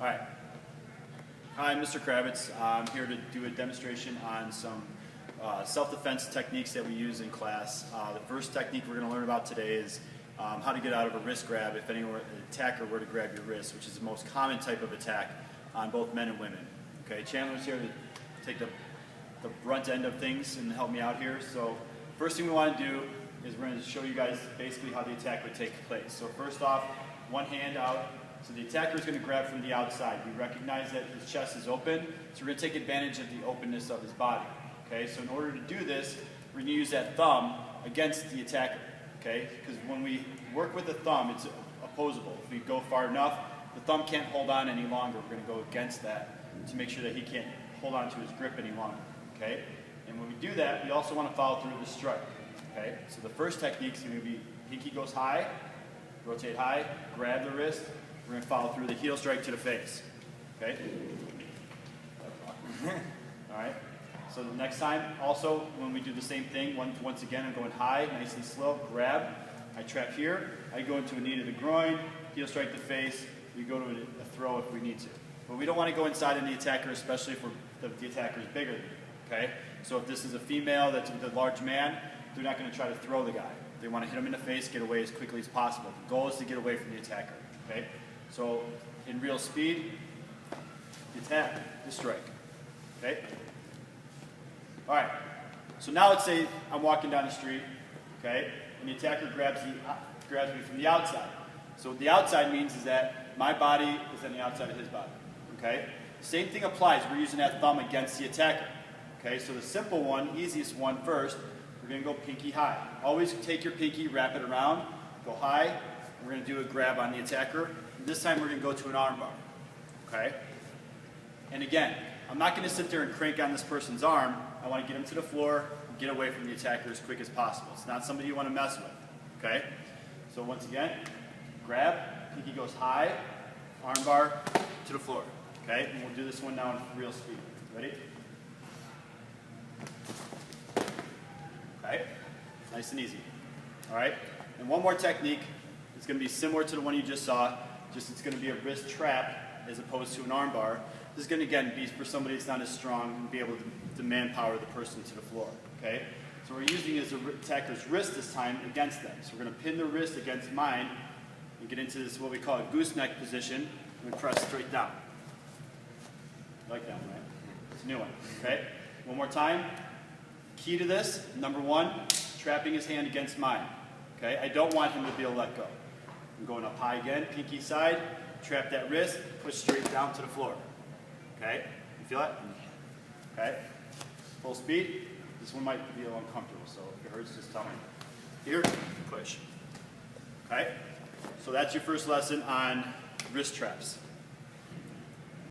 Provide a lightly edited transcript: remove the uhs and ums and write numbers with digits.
Hi. Hi, I'm Mr. Kravitz. I'm here to do a demonstration on some self-defense techniques that we use in class. The first technique we're going to learn about today is how to get out of a wrist grab if an attacker were to grab your wrist, which is the most common type of attack on both men and women. Okay, Chandler's here to take the brunt end of things and help me out here. So first thing we want to do is we're going to show you guys basically how the attack would take place. So first off, one hand out. So the attacker is going to grab from the outside. We recognize that his chest is open, so we're going to take advantage of the openness of his body. Okay, so in order to do this, we're going to use that thumb against the attacker. Okay, because when we work with the thumb, it's opposable. If we go far enough, the thumb can't hold on any longer. We're going to go against that to make sure that he can't hold on to his grip any longer. Okay, and when we do that, we also want to follow through the strike. Okay, so the first technique is going to be pinky goes high, rotate high, grab the wrist. We're going to follow through the heel strike to the face. Okay? All right. So the next time, also, when we do the same thing, once again, I'm going high, nice and slow, grab. I trap here. I go into a knee to the groin, heel strike the face. We go to a throw if we need to. But we don't want to go inside on the attacker, especially if the attacker is bigger than you. Okay? So if this is a female that's with a large man, they're not going to try to throw the guy. They want to hit him in the face, get away as quickly as possible. The goal is to get away from the attacker. Okay? So in real speed, the attack, the strike. Okay? All right. So now let's say I'm walking down the street, okay, and the attacker grabs me from the outside. So what the outside means is that my body is on the outside of his body. Okay? Same thing applies. We're using that thumb against the attacker. Okay? So the simple one, easiest one first, we're going to go pinky high. Always take your pinky, wrap it around, go high. We're going to do a grab on the attacker. This time we're going to go to an arm bar. Okay? And again, I'm not going to sit there and crank on this person's arm. I want to get him to the floor and get away from the attacker as quick as possible. It's not somebody you want to mess with. Okay? So once again, grab, pinky goes high, arm bar to the floor. Okay? And we'll do this one now in real speed. Ready? Okay? Nice and easy. All right? And one more technique. It's going to be similar to the one you just saw, just it's going to be a wrist trap as opposed to an arm bar. This is going to, again, be for somebody that's not as strong and be able to manpower the person to the floor. Okay? So what we're using is the attacker's wrist this time against them. So we're going to pin the wrist against mine and get into this, what we call a gooseneck position, and we press straight down. You like that one, right? It's a new one. Okay? One more time. Key to this, number one, trapping his hand against mine. Okay? I don't want him to be able to let go. I'm going up high again, pinky side, trap that wrist, push straight down to the floor. Okay? You feel it? Okay? Full speed. This one might be a little uncomfortable, so if it hurts, just tell me. Here, push. Okay? So that's your first lesson on wrist traps.